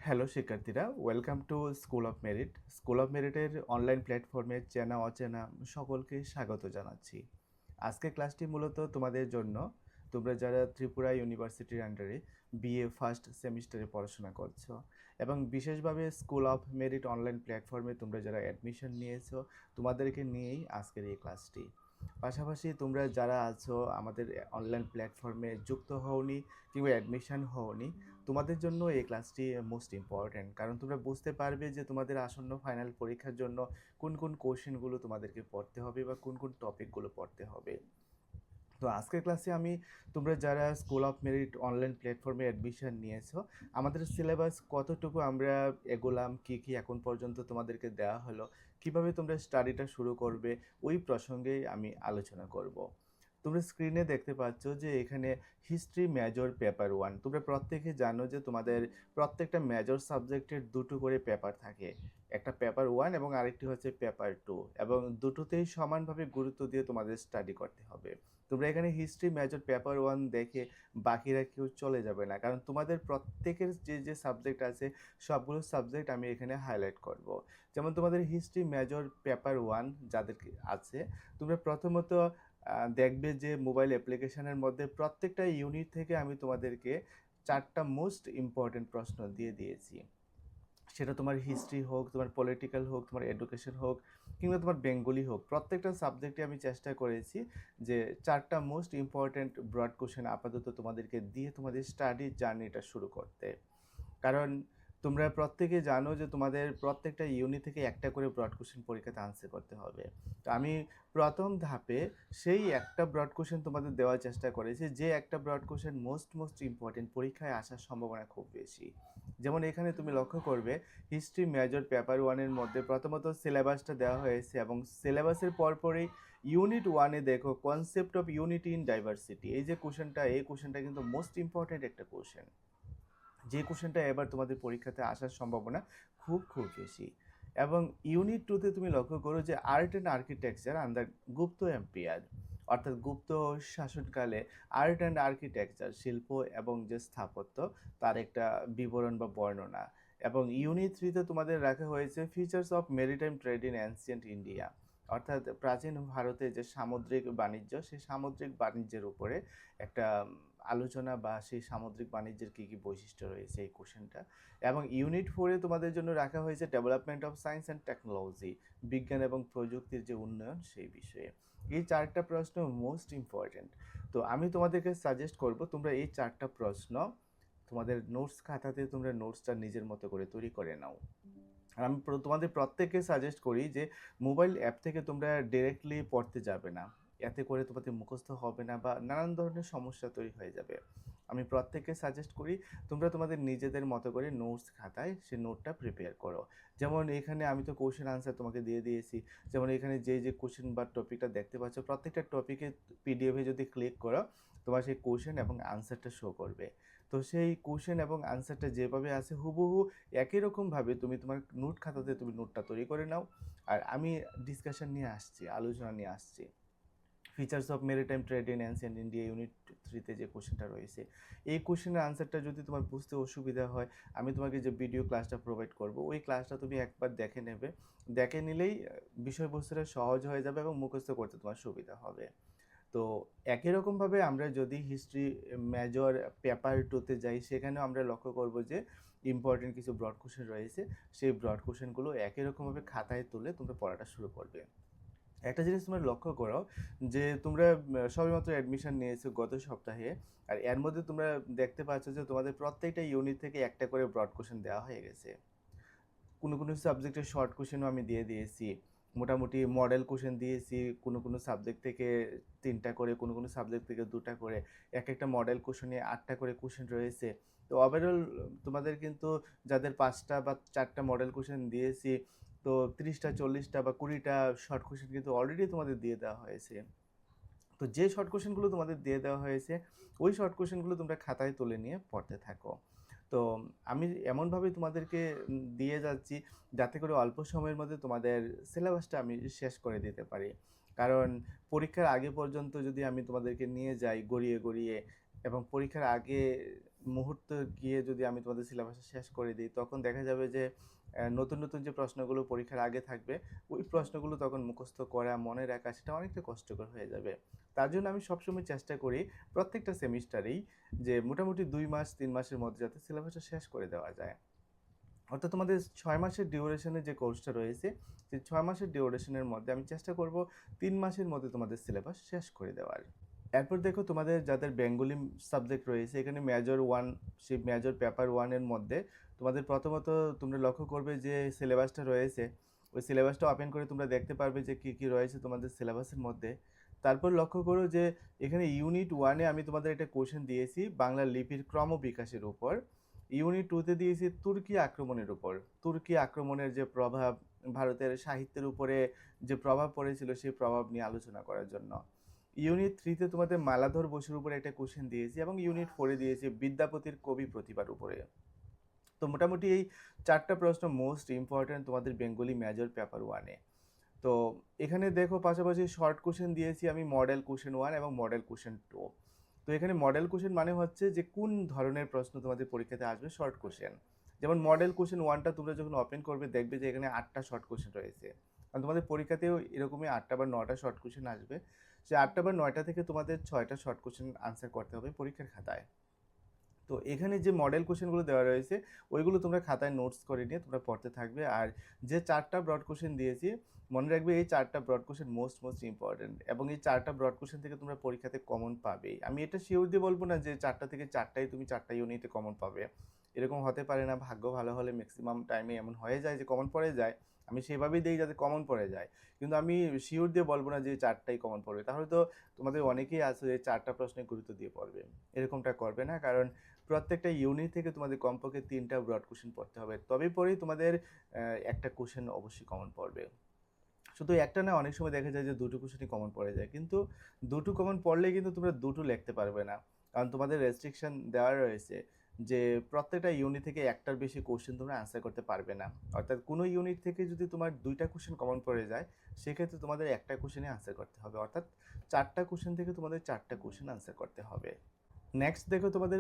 Hello শিক্ষার্থীরা, welcome to school of merit. School of মেরিটের online প্ল্যাটফর্মে চেনা অচেনা সকলকে স্বাগত জানাচ্ছি। আজকের ক্লাসটি মূলত তোমাদের জন্য, তোমরা যারা ত্রিপুরা ইউনিভার্সিটির আন্ডারে বিএ ফার্স্ট সেমিস্টারে পড়াশোনা করছো এবং বিশেষভাবে স্কুল অফ মেরিট অনলাইন প্ল্যাটফর্মে তোমরা যারা অ্যাডমিশন নিয়েছো, তোমাদেরকে নিয়েই আজকের এই ক্লাসটি। পাশাপাশি তোমরা যারা আছো আমাদের অনলাইন প্ল্যাটফর্মে যুক্ত হওনি কিংবা অ্যাডমিশন হওনি, তোমাদের জন্য এই ক্লাসটি মোস্ট ইম্পর্ট্যান্ট, কারণ তোমরা বুঝতে পারবে যে তোমাদের আসন্ন ফাইনাল পরীক্ষার জন্য কোন কোন কোশ্চেনগুলো তোমাদেরকে পড়তে হবে বা কোন কোন টপিকগুলো পড়তে হবে। তো আজকের ক্লাসে তোমরা যারা স্কুল অফ মেরিট অনলাইন প্ল্যাটফর্মে অ্যাডমিশন নিয়েছো, আমাদের সিলেবাস কতটুকু আমরা এগোলাম, কি কি এখন পর্যন্ত তোমাদেরকে দেওয়া হলো, কিভাবে তোমরা স্টাডিটা শুরু করবে, ওই প্রসঙ্গেই আমি আলোচনা করব। তোমরা স্ক্রিনে দেখতে পাচ্ছ যে এখানে হিস্ট্রি মেজর পেপার 1। তোমরা প্রত্যেকে জানো যে তোমাদের প্রত্যেকটা মেজর সাবজেক্টের দুটো করে পেপার থাকে, একটা পেপার 1 এবং আরেকটি হচ্ছে পেপার 2, এবং দুটোতেই সমানভাবে গুরুত্ব দিয়ে তোমাদের স্টাডি করতে হবে। তোমরা এখানে হিস্ট্রি মেজর পেপার 1 দেখে বাকিরা কেউ চলে যাবে না, কারণ তোমাদের প্রত্যেকের যে যে সাবজেক্ট আছে সবগুলো সাবজেক্ট আমি এখানে হাইলাইট করব। যেমন তোমাদের হিস্ট্রি মেজর পেপার 1 যাদের আছে, তোমরা প্রথমত দেখবে যে মোবাইল অ্যাপ্লিকেশনের মধ্যে প্রত্যেকটা ইউনিট থেকে আমি তোমাদেরকে 4টা মোস্ট ইম্পর্টেন্ট প্রশ্ন দিয়ে দিয়েছি। সেটা তোমার হিস্ট্রি হোক, তোমার পলিটিক্যাল হোক, তোমার এডুকেশন হোক, কিংবা তোমার বেঙ্গলি হোক, প্রত্যেকটা সাবজেক্টে আমি চেষ্টা করেছি যে 4টা মোস্ট ইম্পর্টেন্ট ব্রড কোশ্চেন আপাতত তোমাদেরকে দিয়ে তোমাদের স্টাডি জার্নিটা শুরু করতে। কারণ তোমরা প্রত্যেকে জানো যে তোমাদের প্রত্যেকটা ইউনিট থেকে একটা করে ব্রড কোশ্চেন পরীক্ষাতে আনসার করতে হবে। তো আমি প্রথম ধাপে সেই একটা ব্রড কোশ্চেন তোমাদের দেওয়ার চেষ্টা করেছি, যে একটা ব্রড কোশ্চেন মোস্ট ইম্পর্টেন্ট, পরীক্ষায় আসার সম্ভাবনা খুব বেশি। যেমন এখানে তুমি লক্ষ্য করবে হিস্ট্রি মেজর পেপার 1-এর মধ্যে প্রথমত সিলেবাসটা দেওয়া হয়েছে, এবং সিলেবাসের পরপরই ইউনিট 1-এ দেখো concept of unity in diversity, এই যে কোশ্চেনটা, এই কোশ্চেনটা কিন্তু মোস্ট ইম্পর্টেন্ট একটা কোশ্চেন, যে কোশ্চেনটা এবার তোমাদের পরীক্ষাতে আসার সম্ভাবনা খুব খুব বেশি। এবং ইউনিট 2-তে তুমি লক্ষ্য করো যে art and architecture under Gupta empire, অর্থাৎ গুপ্ত শাসনকালে আর্ট অ্যান্ড আর্কিটেকচার, শিল্প এবং যে স্থাপত্য, তার একটা বিবরণ বা বর্ণনা। এবং ইউনিট 3-তে তোমাদের রাখা হয়েছে features of maritime trade in ancient India, অর্থাৎ প্রাচীন ভারতে যে সামুদ্রিক বাণিজ্য, সেই সামুদ্রিক বাণিজ্যের উপরে একটা আলোচনা, বা সেই সামুদ্রিক বাণিজ্যের কী কী বৈশিষ্ট্য রয়েছে এই কোশ্চেনটা। এবং ইউনিট 4-এ তোমাদের জন্য রাখা হয়েছে development of science and technology, বিজ্ঞান এবং প্রযুক্তির যে উন্নয়ন সেই বিষয়ে। এই 4টা প্রশ্ন মোস্ট ইম্পর্টেন্ট। তো আমি তোমাদেরকে সাজেস্ট করব তোমরা এই 4টা প্রশ্ন তোমাদের নোটস খাতাতে তোমরা নোটসটা নিজের মতো করে তৈরি করে নাও। আর আমি তোমাদের প্রত্যেককে সাজেস্ট করি যে মোবাইল অ্যাপ থেকে তোমরা ডিরেক্টলি পড়তে যাবে না, এতে করে তোমাদের মুখস্থ হবে না বা নানান ধরনের সমস্যা তৈরি হয়ে যাবে। আমি প্রত্যেককে সাজেস্ট করি তোমরা তোমাদের নিজেদের মতো করে নোটস খাতায় সে নোটটা প্রিপেয়ার করো। যেমন এখানে আমি তো কোশ্চেন আনসার তোমাকে দিয়ে দিয়েছি। যেমন এখানে যে যে কোশ্চেন বা টপিকটা দেখতে পাচ্ছ, প্রত্যেকটা টপিকে পিডিএফে যদি ক্লিক করো, তোমার সেই কোশ্চেন এবং আনসারটা শো করবে। তো সেই কোশ্চেন এবং আনসারটা যেভাবে আছে হুবহু একই রকমভাবে তুমি তোমার নোট খাতাতে তুমি নোটটা তৈরি করে নাও। আর আমি ডিসকাশন নিয়ে আসছি, আলোচনা নিয়ে আসছি। Features of maritime trade in ancient India unit 3-তে যে কোশ্চেনটা রয়েছে, এই কোশ্চেনের আনসারটা যদি তোমার বুঝতে অসুবিধা হয়, আমি তোমাকে যে ভিডিও ক্লাসটা প্রোভাইড করব, ওই ক্লাসটা তুমি একবার দেখে নেবে। দেখে নিলেই বিষয়বস্তুটা সহজ হয়ে যাবে এবং মুখস্থ করতে তোমার সুবিধা হবে। তো একই রকমভাবে আমরা যদি হিস্ট্রি মেজর পেপার 2-তে যাই, সেখানেও আমরা লক্ষ্য করব যে ইম্পর্টেন্ট কিছু ব্রড কোশ্চেন রয়েছে। সেই ব্রড কোশ্চেনগুলো একই রকমভাবে খাতায় তুলে তোমরা পড়াটা শুরু করবে। একটা জিনিস তোমরা লক্ষ্য করো যে তোমরা সবেমাত্র অ্যাডমিশন নিয়েছো গত সপ্তাহে, আর এর মধ্যে তোমরা দেখতে পাচ্ছ যে তোমাদের প্রত্যেকটা ইউনিট থেকে একটা করে ব্রড কোশ্চেন দেওয়া হয়ে গেছে। কোনো কোনো সাবজেক্টের শর্ট কোশ্চেনও আমি দিয়ে দিয়েছি, মোটামুটি মডেল কোশ্চেন দিয়েছি কোনো কোনো সাবজেক্ট থেকে 3টা করে, কোনো কোনো সাবজেক্ট থেকে 2টা করে, এক একটা মডেল কোশ্চেনে 8টা করে কোশ্চেন রয়েছে। তো ওভারঅল তোমাদের কিন্তু যাদের 5টা বা 4টা মডেল কোশ্চেন দিয়েছি, তো 30টা 40টা বা 20টা শর্ট কোশ্চেন কিন্তু অলরেডি তোমাদের দিয়ে দেওয়া হয়েছে। তো যে শর্ট কোশ্চেনগুলো তোমাদের দিয়ে দেওয়া হয়েছে, ওই শর্ট কোশ্চেনগুলো তোমরা খাতায় তুলে নিয়ে পড়তে থাকো। তো আমি এমনভাবে তোমাদেরকে দিয়ে যাচ্ছি যাতে করে অল্প সময়ের মধ্যে তোমাদের সিলেবাসটা আমি শেষ করে দিতে পারি। কারণ পরীক্ষার আগে পর্যন্ত যদি আমি তোমাদেরকে নিয়ে যাই গড়িয়ে গড়িয়ে, এবং পরীক্ষার আগে মুহূর্তে গিয়ে যদি আমি তোমাদের সিলেবাসটা শেষ করে দিই, তখন দেখা যাবে যে নতুন নতুন যে প্রশ্নগুলো পরীক্ষার আগে থাকবে, ওই প্রশ্নগুলো তখন মুখস্থ করা, মনে রাখা সেটা অনেকটা কষ্টকর হয়ে যাবে। তার জন্য আমি সবসময় চেষ্টা করি প্রত্যেকটা সেমিস্টারেই যে মোটামুটি 2 মাস 3 মাসের মধ্যে যাতে সিলেবাসটা শেষ করে দেওয়া যায়। অর্থাৎ তোমাদের 6 মাসের ডিউরেশনের যে কোর্সটা রয়েছে, সেই 6 মাসের ডিউরেশনের মধ্যে আমি চেষ্টা করব 3 মাসের মধ্যে তোমাদের সিলেবাস শেষ করে দেওয়ার। এরপর দেখো তোমাদের যাদের বেঙ্গলি সাবজেক্ট রয়েছে, এখানে মেজর 1, সেই মেজর পেপার 1 এর মধ্যে তোমাদের প্রথমত তোমরা লক্ষ্য করবে যে সিলেবাসটা রয়েছে, ওই সিলেবাসটা ওপেন করে তোমরা দেখতে পারবে যে কী কী রয়েছে তোমাদের সিলেবাসের মধ্যে। তারপর লক্ষ্য করো যে এখানে ইউনিট 1 এ আমি তোমাদের একটা কোশ্চেন দিয়েছি বাংলা লিপির ক্রমবিকাশের উপর। ইউনিট 2 তে দিয়েছি তুর্কি আক্রমণের উপর। তুর্কি আক্রমণের যে প্রভাব, ভারতের সাহিত্যের উপরে যে প্রভাব পড়েছিল সেই প্রভাব নিয়ে আলোচনা করার জন্য। ইউনিট 3 তে তোমাদের মালাধর বসুর উপরে একটা কোশ্চেন দিয়েছি এবং ইউনিট 4 এ দিয়েছি বিদ্যাপতির কবি প্রতিভার উপরে। তো মোটামুটি এই 4টা প্রশ্ন মোস্ট ইম্পর্টেন্ট তোমাদের বেঙ্গলি মেজর পেপার 1 এ। তো এখানে দেখো পাশাপাশি শর্ট কোশ্চেন দিয়েছি আমি মডেল কোশ্চেন 1 এবং মডেল কোশ্চেন 2। তো এখানে মডেল কোশ্চেন মানে হচ্ছে যে কোন ধরনের প্রশ্ন তোমাদের পরীক্ষাতে আসবে শর্ট কোশ্চেন। যেমন মডেল কোশ্চেন 1টা তোমরা যখন ওপেন করবে দেখবে যে এখানে 8টা শর্ট কোশ্চেন রয়েছে। কারণ তোমাদের পরীক্ষাতেও এরকমই 8টা বা 9টা শর্ট কোশ্চেন আসবে। সে 8টা বা 9টা থেকে তোমাদের 6টা শর্ট কোশ্চেন আনসার করতে হবে পরীক্ষার খাতায়। তো এখানে যে মডেল কোশ্চেনগুলো দেওয়া রয়েছে ওইগুলো তোমরা খাতায় নোটস করে নিয়ে তোমরা পড়তে থাকবে। আর যে 4টা ব্রড কোশ্চেন দিয়েছি, মনে রাখবে এই 4টা ব্রড কোশ্চেন মোস্ট ইম্পর্টেন্ট, এবং এই 4টা ব্রড কোশ্চেন থেকে তোমরা পরীক্ষাতে কমন পাবেই। আমি এটা শিওর দিয়ে বলবো না যে 4টা থেকে 4টাই তুমি 4টা ইউনিটে কমন পাবে, এরকম হতে পারে না। ভাগ্য ভালো হলে ম্যাক্সিমাম টাইমে এমন হয়ে যায় যে কমন পড়ে যায়। আমি সেভাবেই দিই যাতে কমন পড়ে যায়, কিন্তু আমি শিওর দিয়ে বলবো না যে 4টাই কমন পড়বে। তাহলে তো তোমাদের অনেকেই আছে যে 4টা প্রশ্নে গুরুত্ব দিয়ে পড়বে, এরকমটা করবে না। কারণ প্রত্যেকটা ইউনিট থেকে তোমাদের কমপক্ষে 3টা ব্রড কোশ্চেন পড়তে হবে, তবেই পরেই তোমাদের একটা কোশ্চেন অবশ্যই কমন পড়বে। শুধু একটা না, অনেক সময় দেখা যায় যে দুটো কোশ্চেনই কমন পড়ে যায়, কিন্তু দুটো কমন পড়লে কিন্তু তোমরা দুটো লিখতে পারবে না। কারণ তোমাদের রেস্ট্রিকশন দেওয়া রয়েছে যে প্রত্যেকটা ইউনিট থেকে একটার বেশি কোশ্চেন তোমরা আনসার করতে পারবে না। অর্থাৎ কোনো ইউনিট থেকে যদি তোমার 2টা কোশ্চেন কমন পড়ে যায়, সেক্ষেত্রে তোমাদের একটা কোশ্চেনে আনসার করতে হবে। অর্থাৎ 4টা কোশ্চেন থেকে তোমাদের 4টা কোশ্চেন আনসার করতে হবে। নেক্সট দেখো তোমাদের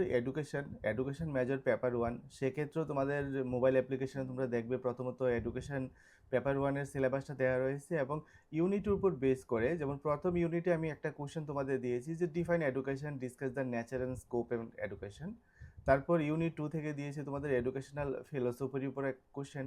এডুকেশন মেজর পেপার 1। সেক্ষেত্রেও তোমাদের মোবাইল অ্যাপ্লিকেশনে তোমরা দেখবে প্রথমত এডুকেশন পেপার 1-এর সিলেবাসটা দেওয়া রয়েছে এবং ইউনিটের উপর বেস করে, যেমন প্রথম ইউনিটে আমি একটা কোশ্চেন তোমাদের দিয়েছি যে define education, discuss the nature and scope and education. তারপর ইউনিট 2 থেকে দিয়েছি তোমাদের এডুকেশনাল ফিলোসফির উপর এক কোশ্চেন।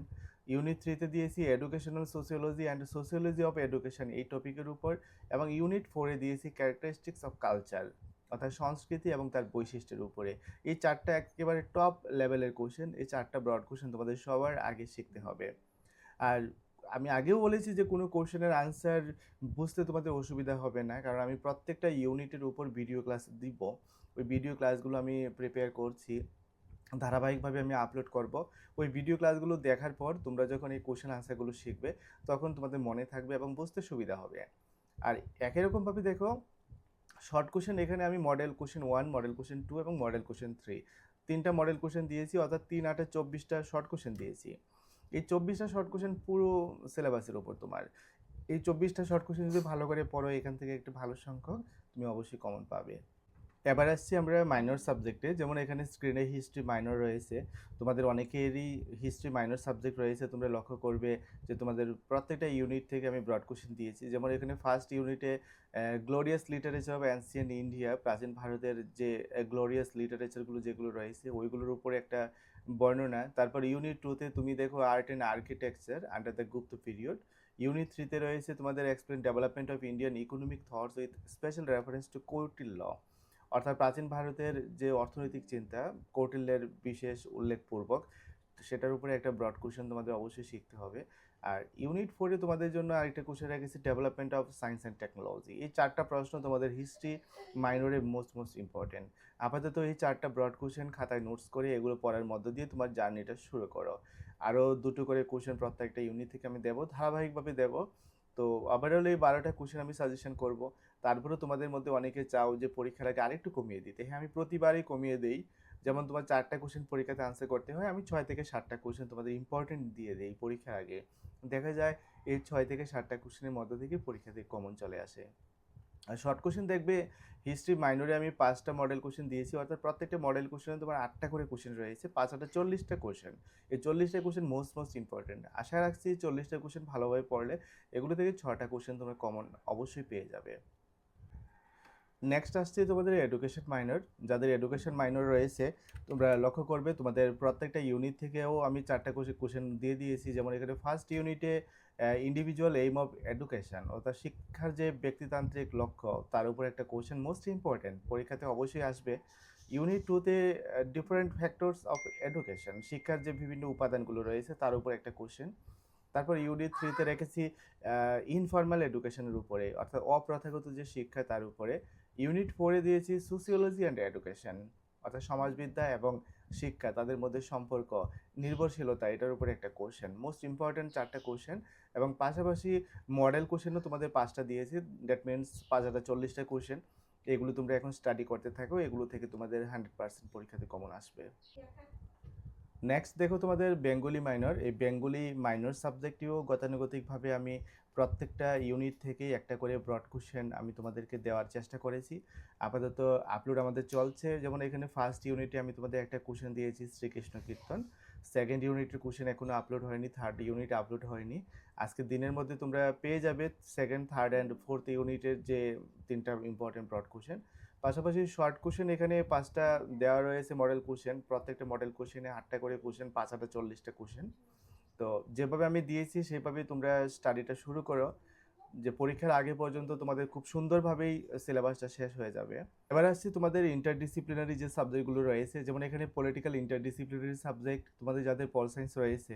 ইউনিট 3-তে দিয়েছি educational sociology and sociology of education, এই টপিকের উপর। এবং ইউনিট 4-এ দিয়েছি ক্যারেক্টারিস্টিক্স অফ কালচার, অর্থাৎ সংস্কৃতি এবং তার বৈশিষ্ট্যের উপরে। এই 4টা একেবারে টপ লেভেলের কোশ্চেন, এই 4টা ব্রড কোশ্চেন তোমাদের সবার আগে শিখতে হবে। আর আমি আগেও বলেছি যে কোনো কোশ্চেনের আনসার বুঝতে তোমাদের অসুবিধা হবে না, কারণ আমি প্রত্যেকটা ইউনিটের উপর ভিডিও ক্লাস দিব। ওই ভিডিও ক্লাসগুলো আমি প্রিপেয়ার করছি, ধারাবাহিকভাবে আমি আপলোড করব। ওই ভিডিও ক্লাসগুলো দেখার পর তোমরা যখন এই কোশ্চেন আনসারগুলো শিখবে, তখন তোমাদের মনে থাকবে এবং বুঝতে সুবিধা হবে। আর একই রকমভাবে দেখো শর্ট কোশ্চেন, এখানে আমি মডেল কোশ্চেন 1, মডেল কোশ্চেন 2 এবং মডেল কোশ্চেন 3, 3টা মডেল কোশ্চেন দিয়েছি। অর্থাৎ 3 × 8 = 24টা শর্ট কোশ্চেন দিয়েছি। এই 24টা শর্ট কোশ্চেন পুরো সিলেবাসের উপর তোমার। এই 24টা শর্ট কোশ্চেন যদি ভালো করে পড়ো, এখান থেকে একটু ভালো সংখ্যক তুমি অবশ্যই কমন পাবে। এবার আসছি আমরা মাইনর সাবজেক্টে। যেমন এখানে স্ক্রিনে হিস্ট্রি মাইনর রয়েছে, তোমাদের অনেকেরই হিস্ট্রি মাইনর সাবজেক্ট রয়েছে। তোমরা লক্ষ্য করবে যে তোমাদের প্রত্যেকটা ইউনিট থেকে আমি ব্রড কোশ্চেন দিয়েছি। যেমন এখানে ফার্স্ট ইউনিটে glorious literature of ancient India, প্রাচীন ভারতের যে গ্লোরিয়াস লিটারেচারগুলো যেগুলো রয়েছে ওইগুলোর উপরে একটা বর্ণনা। তারপর ইউনিট 2-তে তুমি দেখো art and architecture under the Gupta period. Unit 3-তে রয়েছে তোমাদের explain development of Indian economic thoughts with special reference to Kautilya, অর্থাৎ প্রাচীন ভারতের যে অর্থনৈতিক চিন্তা কৌটিল্যের বিশেষ উল্লেখপূর্বক, সেটার উপরে একটা ব্রড কোশ্চেন তোমাদের অবশ্যই শিখতে হবে। আর ইউনিট 4-এ তোমাদের জন্য আরেকটা কোশ্চেন রেখেছি development of science and technology. এই 4টা প্রশ্ন তোমাদের হিস্ট্রি মাইনরে মোস্ট ইম্পর্টেন্ট। আপাতত এই 4টা ব্রড কোশ্চেন খাতায় নোটস করে এগুলো পড়ার মধ্য দিয়ে তোমার জার্নিটা শুরু করো। আরও 2টো করে কোশ্চেন প্রত্যেকটা ইউনিট থেকে আমি দেবো, ধারাবাহিকভাবে দেবো। তো ওভারঅল এই 12টা কোশ্চেন আমি সাজেশন করব। তারপরেও তোমাদের মধ্যে অনেকে চাও যে পরীক্ষার আগে আরেকটু কমিয়ে দিতে। হ্যাঁ, আমি প্রতিবারই কমিয়ে দেই। যেমন তোমার 4টা কোশ্চেন পরীক্ষাতে আনসার করতে হয়, আমি 6 থেকে 7টা কোশ্চেন তোমাদের ইম্পর্টেন্ট দিয়ে দিই পরীক্ষার আগে। দেখা যায় এই 6 থেকে 7টা কোশ্চেনের মধ্য থেকে পরীক্ষাতে কমন চলে আসে। আর শর্ট কোশ্চেন দেখবে হিস্ট্রি মাইনরে আমি 5টা মডেল কোশ্চেন দিয়েছি, অর্থাৎ প্রত্যেকটা মডেল কোশ্চেনে তোমার 8টা করে কোশ্চেন রয়েছে, 5 40টা কোশ্চেন। এই 40টা কোশ্চেন মোস্ট ইম্পর্টেন্ট। আশা রাখছি 40টা কোশ্চেন ভালোভাবে পড়লে এগুলো থেকে 6টা কোশ্চেন তোমরা কমন অবশ্যই পেয়ে যাবে। নেক্সট আসছে তোমাদের এডুকেশন মাইনর। যাদের এডুকেশন মাইনর রয়েছে তোমরা লক্ষ্য করবে তোমাদের প্রত্যেকটা ইউনিট থেকেও আমি 4টা কোশ্চেন দিয়ে দিয়েছি। যেমন এখানে ফার্স্ট ইউনিটে ইন্ডিভিজুয়াল এইম অফ এডুকেশন, অর্থাৎ শিক্ষার যে ব্যক্তিতান্ত্রিক লক্ষ্য তার উপর একটা কোশ্চেন মোস্ট ইম্পর্টেন্ট, পরীক্ষাতে অবশ্যই আসবে। ইউনিট 2তে ডিফারেন্ট ফ্যাক্টরস অফ এডুকেশন, শিক্ষার যে বিভিন্ন উপাদানগুলো রয়েছে তার উপর একটা কোশ্চেন। তারপর ইউনিট 3তে রেখেছি ইনফর্মাল এডুকেশনের উপরে, অর্থাৎ অপ্রথাগত যে শিক্ষা তার উপরে। ইউনিট 4-এ দিয়েছি সোসিওলজি অ্যান্ড এডুকেশন, অর্থাৎ সমাজবিদ্যা এবং শিক্ষা তাদের মধ্যে সম্পর্ক, নির্ভরশীলতা, এটার উপরে একটা কোশ্চেন। মোস্ট ইম্পর্ট্যান্ট 4টা কোশ্চেন, এবং পাশাপাশি মডেল কোশ্চেনও তোমাদের 5টা দিয়েছি। দ্যাট মিনস 40টা কোশ্চেন। এগুলো তোমরা এখন স্টাডি করতে থাকো, এগুলো থেকে তোমাদের 100% পরীক্ষাতে কমন আসবে। নেক্সট দেখো তোমাদের বেঙ্গলি মাইনর। এই বেঙ্গলি মাইনর সাবজেক্টেও গতানুগতিকভাবে আমি প্রত্যেকটা ইউনিট থেকেই একটা করে ব্রড কোশ্চেন আমি তোমাদেরকে দেওয়ার চেষ্টা করেছি। আপাতত আপলোড আমাদের চলছে। যেমন এখানে ফার্স্ট ইউনিটে আমি তোমাদের একটা কোশ্চেন দিয়েছি শ্রীকৃষ্ণ কীর্তন, সেকেন্ড ইউনিটের কোশ্চেন এখনও আপলোড হয়নি, থার্ড ইউনিট আপলোড হয়নি। আজকের দিনের মধ্যে তোমরা পেয়ে যাবে সেকেন্ড, থার্ড অ্যান্ড ফোর্থ ইউনিটের যে 3টা ইম্পর্টেন্ট ব্রড কোশ্চেন। পাশাপাশি শর্ট কোশ্চেন এখানে 5টা দেওয়া রয়েছে মডেল কোশ্চেন, প্রত্যেকটা মডেল কোশ্চেনে 8টা করে কোশ্চেন, 40টা কোশ্চেন। তো যেভাবে আমি দিয়েছি সেভাবেই তোমরা স্টাডিটা শুরু করো, যে পরীক্ষার আগে পর্যন্ত তোমাদের খুব সুন্দরভাবেই সিলেবাসটা শেষ হয়ে যাবে। এবার আসছি তোমাদের ইন্টারডিসিপ্লিনারি যে সাবজেক্টগুলো রয়েছে। যেমন এখানে পলিটিক্যাল ইন্টারডিসিপ্লিনারি সাবজেক্ট, তোমাদের যাদের পল সায়েন্স রয়েছে,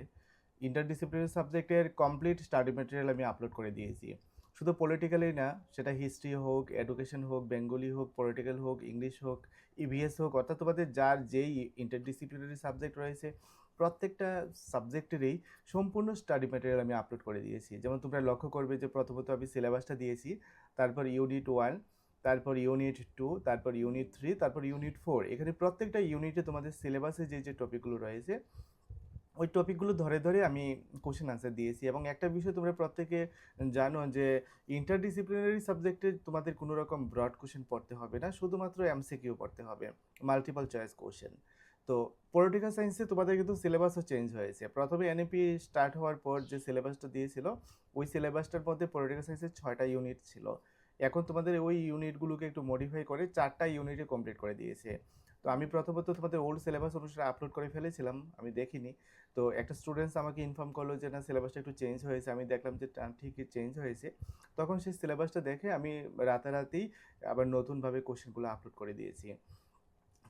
ইন্টারডিসিপ্লিনারি সাবজেক্টের কমপ্লিট স্টাডি ম্যাটেরিয়াল আমি আপলোড করে দিয়েছি। শুধু পলিটিক্যালি না, সেটা হিস্ট্রি হোক, এডুকেশন হোক, বেঙ্গলি হোক, পলিটিক্যাল হোক, ইংলিশ হোক, ইভিএস হোক, অর্থাৎ তোমাদের যার যেই ইন্টারডিসিপ্লিনারি সাবজেক্ট রয়েছে প্রত্যেকটা সাবজেক্টেরই সম্পূর্ণ স্টাডি ম্যাটেরিয়াল আমি আপলোড করে দিয়েছি। যেমন তোমরা লক্ষ্য করবে যে প্রথমত আমি সিলেবাসটা দিয়েছি, তারপর ইউনিট 1, তারপর ইউনিট 2, তারপর ইউনিট 3, তারপর ইউনিট 4। এখানে প্রত্যেকটা ইউনিটে তোমাদের সিলেবাসে যে যে টপিকগুলো রয়েছে ওই টপিকগুলো ধরে ধরে আমি কোশ্চেন আনসার দিয়েছি। এবং একটা বিষয় তোমরা প্রত্যেকে জানো যে ইন্টারডিসিপ্লিনারি সাবজেক্টে তোমাদের কোনো রকম ব্রড কোশ্চেন পড়তে হবে না, শুধুমাত্র এমসিকিউ পড়তে হবে, মাল্টিপল চয়েস কোশ্চেন। তো পলিটিক্যাল সায়েন্সে তোমাদের কিন্তু সিলেবাসও চেঞ্জ হয়েছে। প্রথমে এনইপি স্টার্ট হওয়ার পর যে সিলেবাসটা দিয়েছিল ওই সিলেবাসটার মধ্যে পলিটিক্যাল সায়েন্সের 6টা ইউনিট ছিল। এখন তোমাদের ওই ইউনিটগুলোকে একটু মডিফাই করে 4টা ইউনিটে কমপ্লিট করে দিয়েছে। তো আমি প্রথমত তোমাদের ওল্ড সিলেবাস অনুসারে আপলোড করে ফেলেছিলাম, আমি দেখিনি। তো একটা স্টুডেন্টস আমাকে ইনফর্ম করলো যে না সিলেবাসটা একটু চেঞ্জ হয়েছে। আমি দেখলাম যে ঠিকই চেঞ্জ হয়েছে। তখন সেই সিলেবাসটা দেখে আমি রাতারাতি আবার নতুনভাবে কোশ্চেনগুলো আপলোড করে দিয়েছি।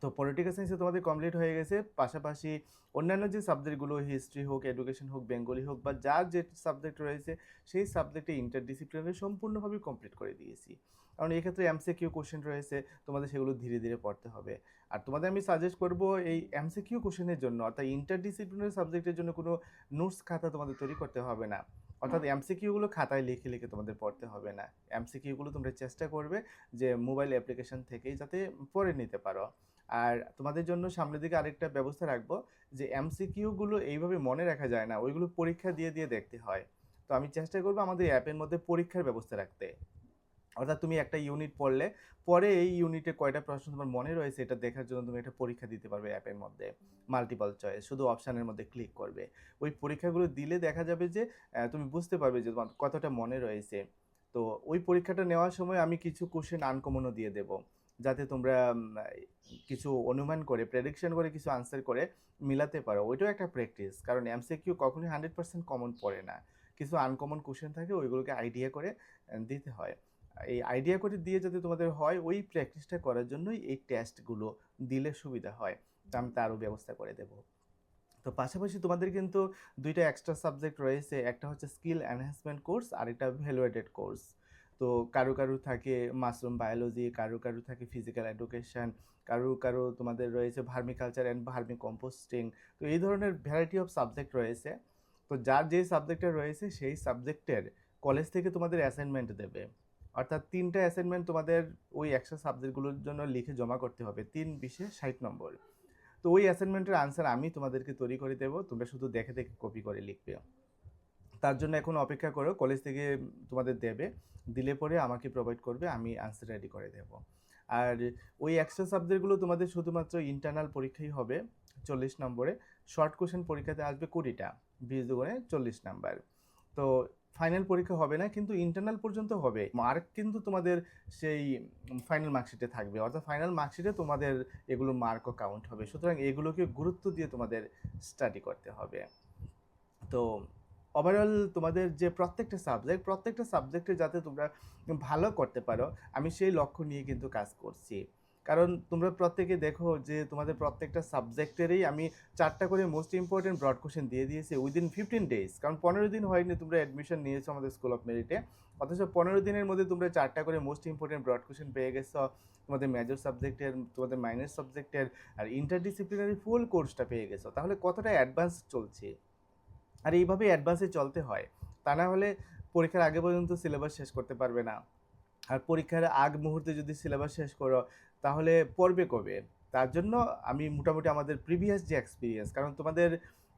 তো পলিটিক্যাল সায়েন্সে তোমাদের কমপ্লিট হয়ে গেছে। পাশাপাশি অন্যান্য যে সাবজেক্টগুলো হিস্ট্রি হোক, এডুকেশন হোক, বেঙ্গলি হোক, বা যার যে সাবজেক্ট রয়েছে সেই সাবজেক্টে ইন্টারডিসিপ্লিনারি সম্পূর্ণভাবে কমপ্লিট করে দিয়েছি। কারণ এক্ষেত্রে এমসিকিউ কোশ্চেন রয়েছে, তোমাদের সেগুলো ধীরে ধীরে পড়তে হবে। আর তোমাদের আমি সাজেস্ট করব এই এমসিকিউ কোশ্চেনের জন্য, অর্থাৎ ইন্টারডিসিপ্লিনারি সাবজেক্টের জন্য কোনো নোটস খাতা তোমাদের তৈরি করতে হবে না। অর্থাৎ এমসিকিউগুলো খাতায় লিখে লিখে তোমাদের পড়তে হবে না। এমসিকিউগুলো তোমরা চেষ্টা করবে যে মোবাইল অ্যাপ্লিকেশন থেকেই যাতে পড়ে নিতে পারো। আর তোমাদের জন্য সামনের দিকে আরেকটা ব্যবস্থা রাখবো, যে এমসিকিউগুলো এইভাবে মনে রাখা যায় না, ওইগুলো পরীক্ষা দিয়ে দিয়ে দেখতে হয়। তো আমি চেষ্টা করবো আমাদের অ্যাপের মধ্যে পরীক্ষার ব্যবস্থা রাখতে। অর্থাৎ তুমি একটা ইউনিট পড়লে পরে এই ইউনিটে কয়টা প্রশ্ন তোমার মনে রয়েছে এটা দেখার জন্য তুমি একটা পরীক্ষা দিতে পারবে অ্যাপের মধ্যে, মাল্টিপল চয়েস, শুধু অপশানের মধ্যে ক্লিক করবে। ওই পরীক্ষাগুলো দিলে দেখা যাবে যে তুমি বুঝতে পারবে যে তোমার কতটা মনে রয়েছে। তো ওই পরীক্ষাটা নেওয়ার সময় আমি কিছু কোশ্চেন আনকমনও দিয়ে দেবো, যাতে তোমরা কিছু অনুমান করে, প্রেডিকশন করে, কিছু আনসার করে মিলাতে পারো। ওইটাও একটা প্র্যাকটিস, কারণ এমসিকিউ কখনোই 100% কমন পড়ে না। কিছু আনকমন কোশ্চেন থাকে, ওইগুলোকে আইডিয়া করে দিতে হয়। এই আইডিয়া করে দিয়ে যাতে তোমাদের হয়, ওই প্র্যাকটিসটা করার জন্যই এই টেস্টগুলো দিলে সুবিধা হয়। তো আমি তারও ব্যবস্থা করে দেবো। তো পাশাপাশি তোমাদের কিন্তু 2টা এক্সট্রা সাবজেক্ট রয়েছে, একটা হচ্ছে স্কিল এনহ্যান্সমেন্ট কোর্স আর একটা ভ্যালুয়েটেড কোর্স। তো কারো কারো থাকে মাশরুম বায়োলজি, কারো কারো থাকে ফিজিক্যাল এডুকেশন, কারো কারো তোমাদের রয়েছে ভার্মিকালচার অ্যান্ড ভার্মি কম্পোস্টিং। তো এই ধরনের ভ্যারাইটি অফ সাবজেক্ট রয়েছে। তো যার যেই সাবজেক্টটা রয়েছে সেই সাবজেক্টের কলেজ থেকে তোমাদের অ্যাসাইনমেন্ট দেবে, অর্থাৎ 3টা অ্যাসাইনমেন্ট তোমাদের ওই এক্সট্রা সাবজেক্টগুলোর জন্য লিখে জমা করতে হবে, 3 × 60 নম্বর। তো ওই অ্যাসাইনমেন্টের আনসার আমি তোমাদেরকে তৈরি করে দেবো, তোমরা শুধু দেখে দেখে কপি করে লিখবে। তার জন্য এখন অপেক্ষা করো, কলেজ থেকে তোমাদের দেবে, দিলে পরে আমাকে প্রোভাইড করবে, আমি আনসার রেডি করে দেব। আর ওই এক্সট্রা সাবজেক্টগুলো তোমাদের শুধুমাত্র ইন্টারনাল পরীক্ষাই হবে 40 নম্বরে, শর্ট কোশ্চেন পরীক্ষাতে আসবে 20টা, 20 × 40 নাম্বার। তো ফাইনাল পরীক্ষা হবে না, কিন্তু ইন্টারনাল পর্যন্ত হবে। মার্ক কিন্তু তোমাদের সেই ফাইনাল মার্কশিটে থাকবে, অর্থাৎ ফাইনাল মার্কশিটে তোমাদের এগুলো মার্কও কাউন্ট হবে। সুতরাং এগুলোকে গুরুত্ব দিয়ে তোমাদের স্টাডি করতে হবে। তো ওভারঅল তোমাদের যে প্রত্যেকটা সাবজেক্টে যাতে তোমরা ভালো করতে পারো, আমি সেই লক্ষ্য নিয়ে কিন্তু কাজ করছি। কারণ তোমরা প্রত্যেকে দেখো যে তোমাদের প্রত্যেকটা সাবজেক্টেরই আমি 4টা করে মোস্ট ইম্পর্টেন্ট ব্রড কোশ্চেন দিয়ে দিয়েছি উইদিন 15 ডেজ। কারণ 15 দিন হয়নি তোমরা অ্যাডমিশন নিয়েছো আমাদের স্কুল অফ মেরিটে, অথচ 15 দিনের মধ্যে তোমরা 4টা করে মোস্ট ইম্পর্টেন্ট ব্রড কোশ্চেন পেয়ে গেছো তোমাদের মেজর সাবজেক্টের, তোমাদের মাইনর সাবজেক্টের, আর ইন্টারডিসিপ্লিনারি ফুল কোর্সটা পেয়ে গেছো। তাহলে কতটা অ্যাডভান্স চলছে। আর এইভাবে অ্যাডভান্সে চলতে হয়, তা না হলে পরীক্ষার আগে পর্যন্ত সিলেবাস শেষ করতে পারবে না। আর পরীক্ষার আগ মুহূর্তে যদি সিলেবাস শেষ করো তাহলে পড়বে কবে? তার জন্য আমি মোটামুটি আমাদের প্রিভিয়াস যে এক্সপিরিয়েন্স, কারণ তোমাদের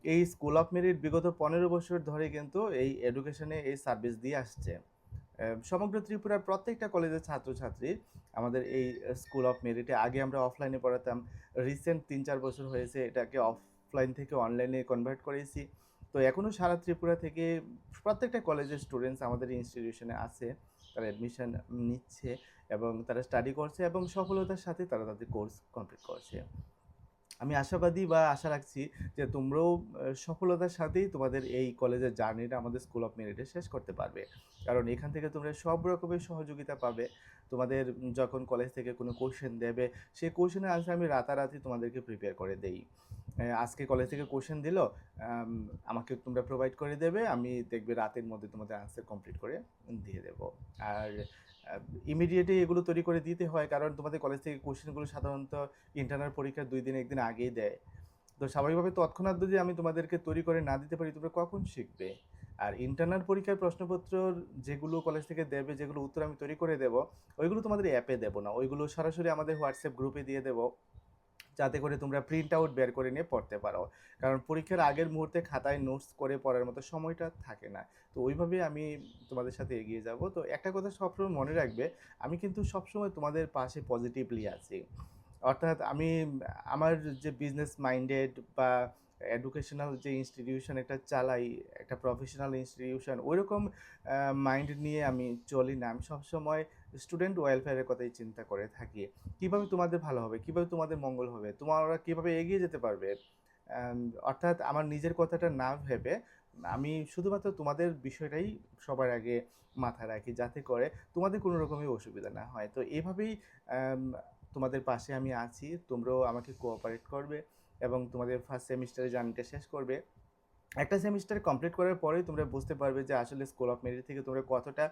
এই স্কুল অফ মেরিট বিগত 15 বছর ধরে কিন্তু এই এডুকেশনে এই সার্ভিস দিয়ে আসছে। সমগ্র ত্রিপুরার প্রত্যেকটা কলেজের ছাত্রছাত্রী আমাদের এই স্কুল অফ মেরিটে, আগে আমরা অফলাইনে পড়াতাম, রিসেন্ট 3-4 বছর হয়েছে এটাকে অফলাইন থেকে অনলাইনে কনভার্ট করেছি। তো এখনও সারা ত্রিপুরা থেকে প্রত্যেকটা কলেজের স্টুডেন্টস আমাদের ইনস্টিটিউশনে আছে, তারা অ্যাডমিশন নিচ্ছে এবং তারা স্টাডি করছে এবং সফলতার সাথে তারা তাদের কোর্স কমপ্লিট করছে। আমি আশাবাদী বা আশা রাখছি যে তোমরাও সফলতার সাথেই তোমাদের এই কলেজের জার্নিটা আমাদের স্কুল অফ মেরিটে শেষ করতে পারবে। কারণ এখান থেকে তোমরা সব রকমের সহযোগিতা পাবে। তোমাদের যখন কলেজ থেকে কোনো কোশ্চেন দেবে, সেই কোশ্চেনের আনসার আমি রাতারাতি তোমাদেরকে প্রিপেয়ার করে দেই। আজকে কলেজ থেকে কোশ্চেন দিল, আমাকে তোমরা প্রোভাইড করে দেবে, আমি দেখবে রাতের মধ্যে তোমাদের আনসার কমপ্লিট করে দিয়ে দেবো। আর ইমিডিয়েটলি এগুলো তৈরি করে দিতে হয়, কারণ তোমাদের কলেজ থেকে কোশ্চেনগুলো সাধারণত ইন্টারনাল পরীক্ষার 2 দিন 1 দিন আগেই দেয়। তো স্বাভাবিকভাবে তৎক্ষণাৎ যদি আমি তোমাদেরকে তৈরি করে না দিতে পারি, তোমরা কখন শিখবে? আর ইন্টারনাল পরীক্ষার প্রশ্নপত্র যেগুলো কলেজ থেকে দেবে, যেগুলো উত্তর আমি তৈরি করে দেবো, ওইগুলো তোমাদের অ্যাপে দেবো না, ওইগুলো সরাসরি আমাদের হোয়াটসঅ্যাপ গ্রুপে দিয়ে দেবো, যাতে করে তোমরা প্রিন্ট আউট বের করে নিয়ে পড়তে পারো। কারণ পরীক্ষার আগের মুহূর্তে খাতায় নোটস করে পড়ার মতো সময়টা থাকে না। তো ওইভাবে আমি তোমাদের সাথে এগিয়ে যাব। তো একটা কথা সবসময় মনে রাখবে, আমি কিন্তু সবসময় তোমাদের পাশে পজিটিভলি আছি। অর্থাৎ আমি আমার যে বিজনেস মাইন্ডেড বা এডুকেশনাল যে ইনস্টিটিউশন একটা চালাই, একটা প্রফেশনাল ইনস্টিটিউশন, ওইরকম মাইন্ড নিয়ে আমি চলি না। আমি সবসময় স্টুডেন্ট ওয়েলফেয়ারের কথাই চিন্তা করে থাকি। কিভাবে তোমাদের ভালো হবে, কিভাবে তোমাদের মঙ্গল হবে, তোমরা কিভাবে এগিয়ে যেতে পারবে। অর্থাৎ আমার নিজের কথাটা না ভেবে আমি শুধুমাত্র তোমাদের বিষয়টাই সবার আগে মাথায় রাখি, যাতে করে তোমাদের কোনো রকমই অসুবিধা না হয়। তো এভাবেই তোমাদের পাশে আমি আছি, তোমরাও আমাকে কোঅপারেট করবে এবং তোমাদের ফার্স্ট সেমিস্টারে জার্নিটা শেষ করবে। একটা সেমিস্টার কমপ্লিট করার পরেই তোমরা বুঝতে পারবে যে আসলে স্কুল অফ মেরিট থেকে তোমরা কতটা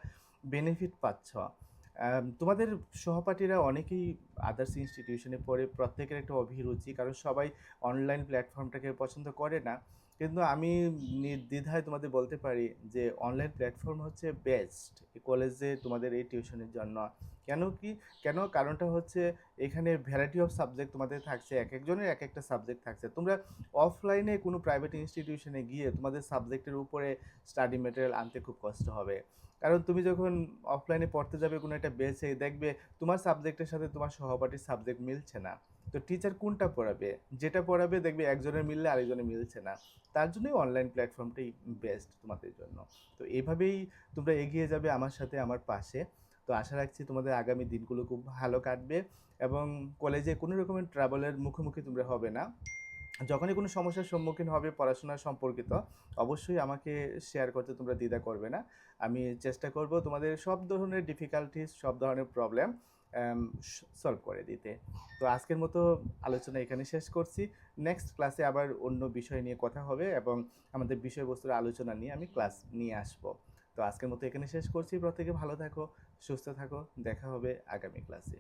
বেনিফিট পাচ্ছ। তোমাদের সহপাঠীরা অনেকেই আদার্স ইনস্টিটিউশনে পড়ে, প্রত্যেকের একটা অভিরুচি, কারণ সবাই অনলাইন প্ল্যাটফর্মটাকে পছন্দ করে না। কিন্তু আমি নির্দ্বিধায় তোমাদের বলতে পারি যে অনলাইন প্ল্যাটফর্ম হচ্ছে বেস্ট এই কলেজে তোমাদের এই টিউশনের জন্য। কেন কি, কেন কারণটা হচ্ছে এখানে ভ্যারাইটি অফ সাবজেক্ট তোমাদের থাকছে, এক একজনের এক একটা সাবজেক্ট থাকছে। তোমরা অফলাইনে কোনো প্রাইভেট ইনস্টিটিউশনে গিয়ে তোমাদের সাবজেক্টের উপরে স্টাডি মেটেরিয়াল আনতে খুব কষ্ট হবে। কারণ তুমি যখন অফলাইনে পড়তে যাবে কোনো একটা বেচে, দেখবে তোমার সাবজেক্টের সাথে তোমার সহপাঠীর সাবজেক্ট মিলছে না। তো টিচার কোনটা পড়াবে, যেটা পড়াবে দেখবে একজনের মিললে আরেকজনের মিলছে না। তার জন্যই অনলাইন প্ল্যাটফর্মটাই বেস্ট তোমাদের জন্য। তো এইভাবেই তোমরা এগিয়ে যাবে আমার সাথে, আমার পাশে। তো আশা রাখছি তোমাদের আগামী দিনগুলো খুব ভালো কাটবে এবং কলেজে কোনো রকমের ট্রাবলের মুখোমুখি তোমরা হবে না। যখনই কোনো সমস্যার সম্মুখীন হবে পড়াশোনা সম্পর্কিত, অবশ্যই আমাকে শেয়ার করতে তোমরা দ্বিধা করবে না। আমি চেষ্টা করব তোমাদের সব ধরনের ডিফিকাল্টিস, সব ধরনের প্রবলেম সলভ করে দিতে। তো আজকের মতো আলোচনা এখানে শেষ করছি। নেক্সট ক্লাসে আবার অন্য বিষয় নিয়ে কথা হবে এবং আমাদের বিষয়বস্তুর আলোচনা নিয়ে আমি ক্লাস নিয়ে আসব। তো আজকের মতো এখানে শেষ করছি। প্রত্যেকে ভালো থাকো, সুস্থ থাকো, দেখা হবে আগামী ক্লাসে।